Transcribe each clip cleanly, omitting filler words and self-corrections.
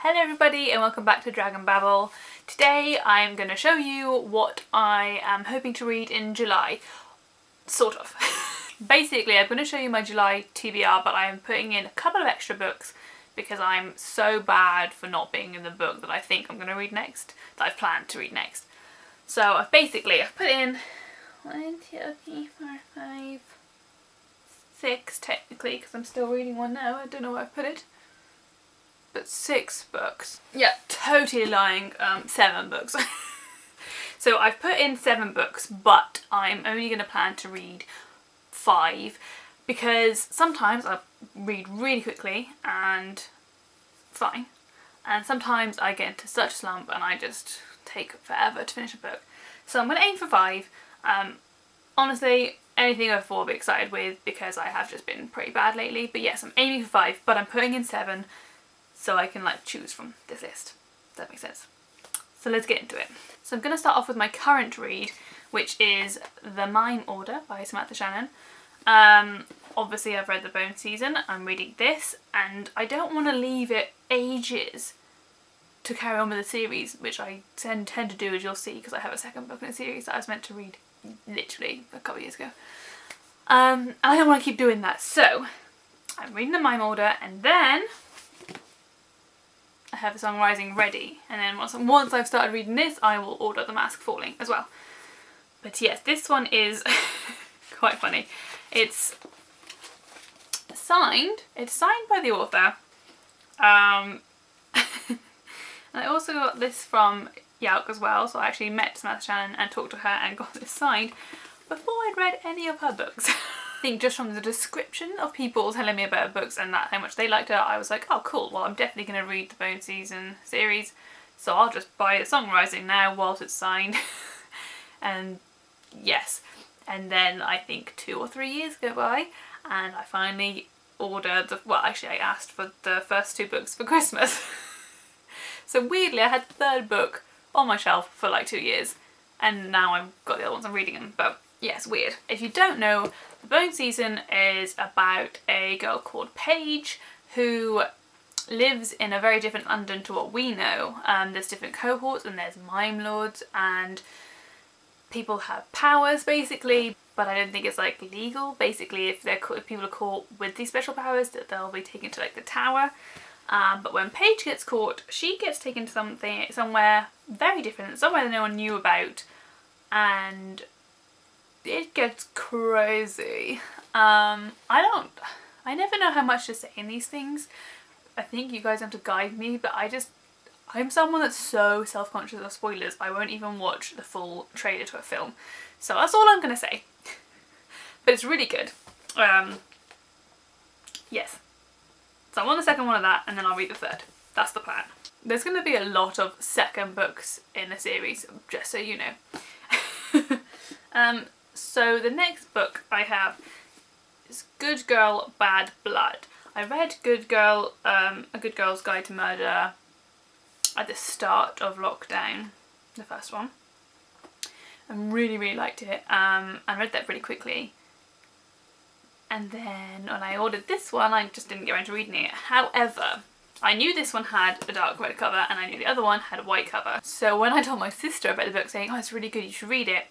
Hello everybody and welcome back to DragonBabble. Today I'm going to show you what I am hoping to read in July. Sort of. Basically I'm going to show you my July TBR, but I am putting in a couple of extra books because I'm so bad for not being in the book that I think I'm going to read next, that I've planned to read next. So I've put in 1, 2, 3, 4, 5, 6 technically, because I'm still reading one now. I don't know where I've put it. But 6 books. Yeah, totally lying. 7 books. So I've put in 7 books, but I'm only going to plan to read 5 because sometimes I read really quickly and fine, and sometimes I get into such a slump and I just take forever to finish a book. So I'm going to aim for 5. Honestly, anything over 4 I'll be excited with because I have just been pretty bad lately. But yes, I'm aiming for 5, but I'm putting in 7. So I can like choose from this list. Does that make sense? So let's get into it. So I'm going to start off with my current read, which is The Mime Order by Samantha Shannon. Obviously I've read The Bone Season. I'm reading this and I don't want to leave it ages to carry on with the series, which I tend to do, as you'll see, because I have a second book in a series that I was meant to read literally a couple of years ago. And I don't want to keep doing that. So I'm reading The Mime Order and then I have The Song Rising ready, and then once I've started reading this I will order The Mask Falling as well. But yes, this one is quite funny. It's signed by the author, and I also got this from Yauk as well, so I actually met Samantha Shannon and talked to her and got this signed before I'd read any of her books. I think just from the description of people telling me about her books and that how much they liked her, I was like, oh cool, well I'm definitely going to read the Bone Season series, so I'll just buy The Song Rising now whilst it's signed. And yes, and then I think 2 or 3 years go by and I finally ordered, I asked for the first 2 books for Christmas. So weirdly I had the 3rd book on my shelf for like 2 years and now I've got the other ones, I'm reading them, but yes, weird. If you don't know, The Bone Season is about a girl called Paige who lives in a very different London to what we know. There's different cohorts and there's mime lords and people have powers basically, but I don't think it's like legal. Basically, if people are caught with these special powers, that they'll be taken to like the tower. But when Paige gets caught, she gets taken to somewhere very different, somewhere that no one knew about, and it gets crazy. I never know how much to say in these things. I think you guys have to guide me, but I'm someone that's so self-conscious of spoilers, I won't even watch the full trailer to a film. So that's all I'm gonna say. But it's really good. Yes. So I'm on the second one of that and then I'll read the 3rd. That's the plan. There's gonna be a lot of second books in the series, just so you know. So the next book I have is Good Girl, Bad Blood. I read Good Girl, A Good Girl's Guide to Murder at the start of lockdown, the first one. I really liked it. I read that really quickly. And then when I ordered this one, I just didn't get around to reading it. However, I knew this one had a dark red cover and I knew the other one had a white cover. So when I told my sister about the book saying, oh, it's really good, you should read it,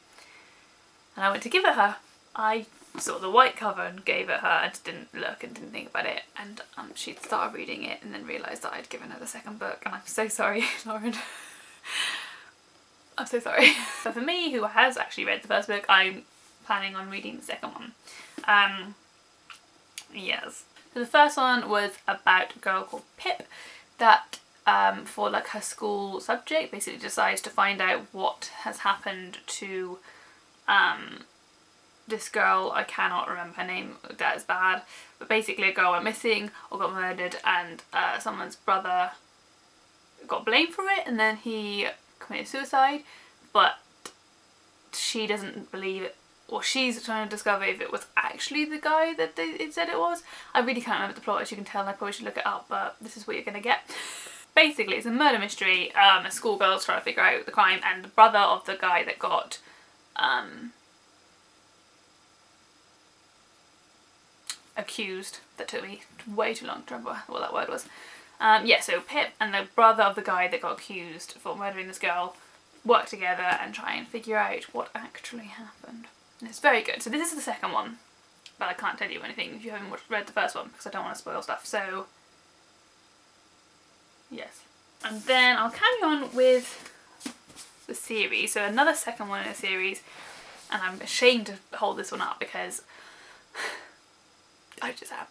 and I went to give it her, I saw the white cover and gave it her and just didn't look and didn't think about it, and she started reading it and then realised that I'd given her the second book, and I'm so sorry, Lauren. I'm so sorry. But for me, who has actually read the first book, I'm planning on reading the second one. Yes. So the first one was about a girl called Pip that for like her school subject basically decides to find out what has happened to this girl. I cannot remember her name, that is bad, but basically a girl went missing or got murdered and someone's brother got blamed for it and then he committed suicide, but she doesn't believe it, or she's trying to discover if it was actually the guy that it said it was. I really can't remember the plot, as you can tell, and I probably should look it up, but this is what you're gonna get. Basically it's a murder mystery. A schoolgirl's trying to figure out the crime, and the brother of the guy that got accused, that took me way too long to remember what that word was, Yeah, so Pip and the brother of the guy that got accused for murdering this girl work together and try and figure out what actually happened. And it's very good. So this is the second one, but I can't tell you anything if you haven't read the first one because I don't want to spoil stuff. So yes. And then I'll carry on with the series. So another second one in a series, and I'm ashamed to hold this one up because I just have.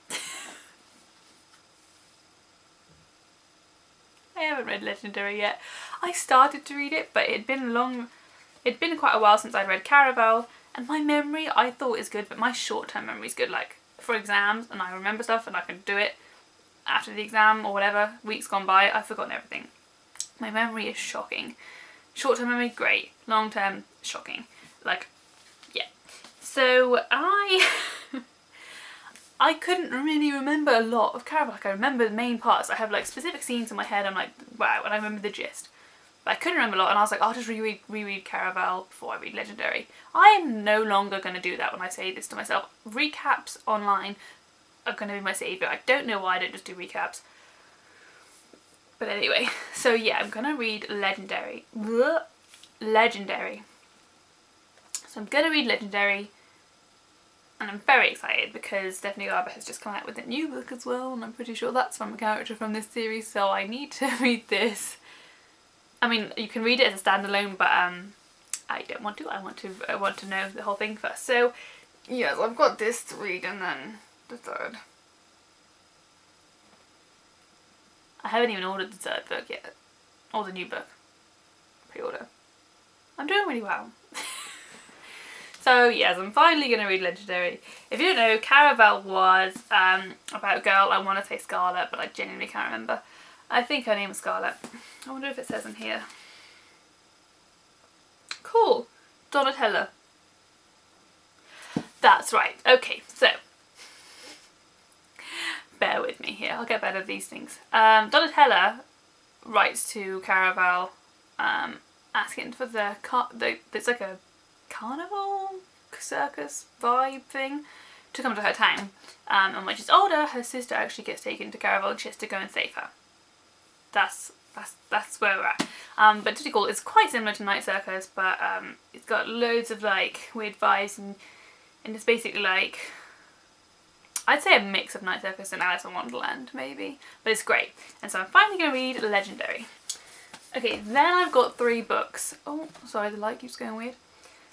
I haven't read Legendary yet. I started to read it, but it'd been quite a while since I'd read Caraval, and my memory I thought is good, but my short-term memory is good, like for exams, and I remember stuff and I can do it after the exam or whatever, weeks gone by, I've forgotten everything. My memory is shocking. Short-term memory, great. Long-term, shocking. Like, yeah. So I couldn't really remember a lot of Caraval. Like, I remember the main parts. I have like specific scenes in my head. I'm like, wow, and I remember the gist. But I couldn't remember a lot, and I was like, I'll just reread Caraval before I read Legendary. I am no longer going to do that when I say this to myself. Recaps online are going to be my saviour. I don't know why I don't just do recaps. But anyway, so yeah, I'm going to read Legendary. Legendary. So I'm going to read Legendary. And I'm very excited because Stephanie Garber has just come out with a new book as well, and I'm pretty sure that's from a character from this series, so I need to read this. I mean, you can read it as a standalone, but I don't want to. I want to know the whole thing first. So yes, I've got this to read and then the third. I haven't even ordered the third book yet, or the new book. Pre-order. I'm doing really well. So yes, I'm finally going to read Legendary. If you don't know, Caraval was about a girl, I want to say Scarlet, but I genuinely can't remember. I think her name was Scarlet. I wonder if it says in here. Cool. Donatella. That's right. Okay, so bear with me here. I'll get better at these things. Donatella writes to Caraval asking for it's like a carnival circus vibe thing to come to her town, and when she's older her sister actually gets taken to Caraval and she has to go and save her. That's where we're at. But it's really cool. It's quite similar to Night Circus, but it's got loads of like weird vibes, and it's basically like, I'd say a mix of Night Circus and Alice in Wonderland maybe, but it's great. And so I'm finally going to read Legendary. Okay, then I've got 3 books. Oh, sorry, the light keeps going weird.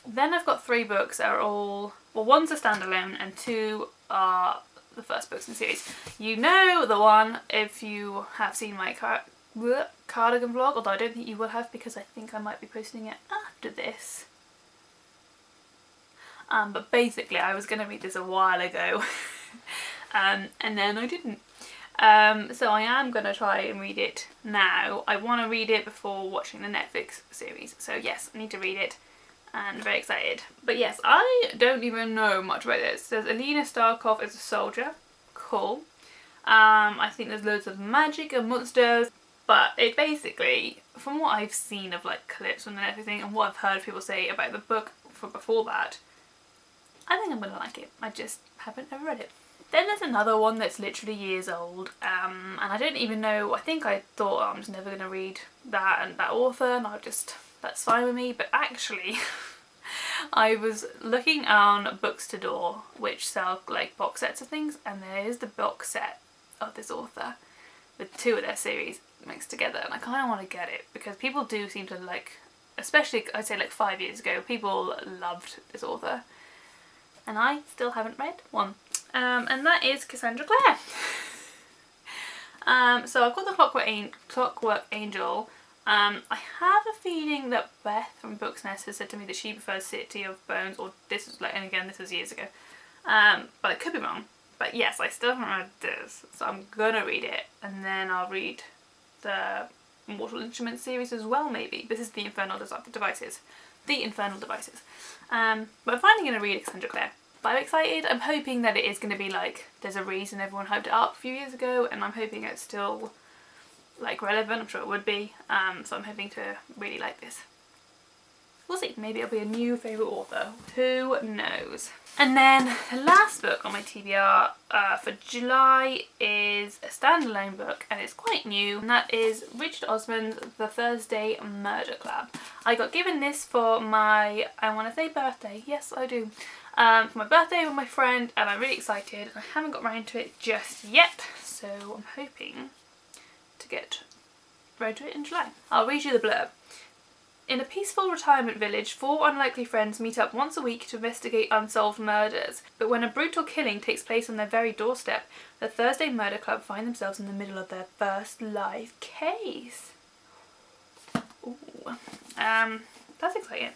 Then I've got 3 books that are all, well, one's a standalone and 2 are the first books in the series. You know the one if you have seen my cardigan vlog, although I don't think you will have because I think I might be posting it after this. But basically I was going to read this a while ago and then I didn't. So I am going to try and read it now. I want to read it before watching the Netflix series. So yes, I need to read it. And very excited. But yes, I don't even know much about this. There's Alina Starkov as a soldier. Cool. I think there's loads of magic and monsters. But it basically, from what I've seen of like clips and everything, and what I've heard people say about the book from before that, I think I'm going to like it. I just haven't ever read it. Then there's another one that's literally years old, and I don't even know, I think I thought, oh, I'm just never going to read that and that author, and that's fine with me, but actually I was looking on Bookstagram, which sell like box sets of things, and there is the box set of this author with 2 of their series mixed together, and I kind of want to get it because people do seem to like, especially I'd say like 5 years ago, people loved this author, and I still haven't read one. And that is Cassandra Clare. So I've got the Clockwork Angel. I have a feeling that Beth from Book's Nest has said to me that she prefers City of Bones, or this was like, and again this was years ago, but I could be wrong. But yes, I still haven't read this, so I'm gonna read it, and then I'll read the Mortal Instruments series as well maybe. This is the Infernal Devices. The Infernal Devices. But I'm finally gonna read Cassandra Clare. But I'm excited. I'm hoping that it is going to be like, there's a reason everyone hyped it up a few years ago, and I'm hoping it's still like relevant. I'm sure it would be. So I'm hoping to really like this. we'll see. Maybe it'll be a new favourite author. Who knows? And then the last book on my TBR for July is a standalone book, and it's quite new, and that is Richard Osman's The Thursday Murder Club. I got given this for my, I want to say birthday, yes I do, for my birthday with my friend, and I'm really excited. I haven't got around to it just yet, so I'm hoping to get around to it in July. I'll read you the blurb. In a peaceful retirement village, 4 unlikely friends meet up once a week to investigate unsolved murders. But when a brutal killing takes place on their very doorstep, the Thursday Murder Club find themselves in the middle of their first live case. Ooh. That's exciting.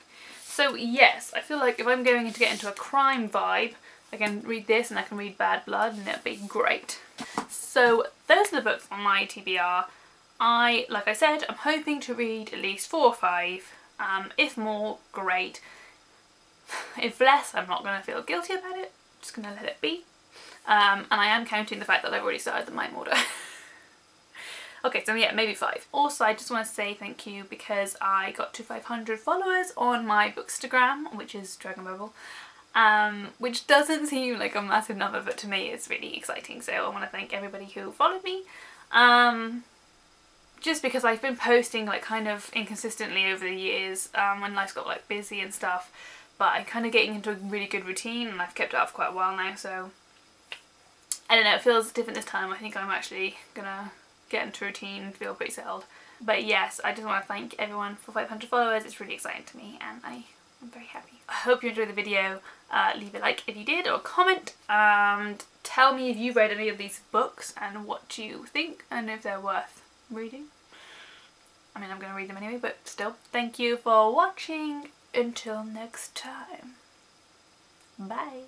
So yes, I feel like if I'm going to get into a crime vibe, I can read this and I can read Bad Blood and it'll be great. So those are the books on my TBR. Like I said, I'm hoping to read at least 4 or 5, if more, great. If less, I'm not going to feel guilty about it, I'm just going to let it be. And I am counting the fact that I've already started the mime order. Okay, so yeah, maybe 5. Also, I just want to say thank you because I got to 500 followers on my Bookstagram, which is DragonBabble, which doesn't seem like a massive number, but to me it's really exciting, so I want to thank everybody who followed me. Just because I've been posting like kind of inconsistently over the years when life's got like busy and stuff, but I'm kind of getting into a really good routine and I've kept it up for quite a while now, so I don't know, it feels different this time. I think I'm actually gonna get into a routine and feel pretty settled. But yes, I just want to thank everyone for 500 followers. It's really exciting to me and I'm very happy. I hope you enjoyed the video. Leave a like if you did, or comment, and tell me if you read any of these books and what you think and if they're worth reading. I mean, I'm going to read them anyway, but still. Thank you for watching. Until next time. Bye.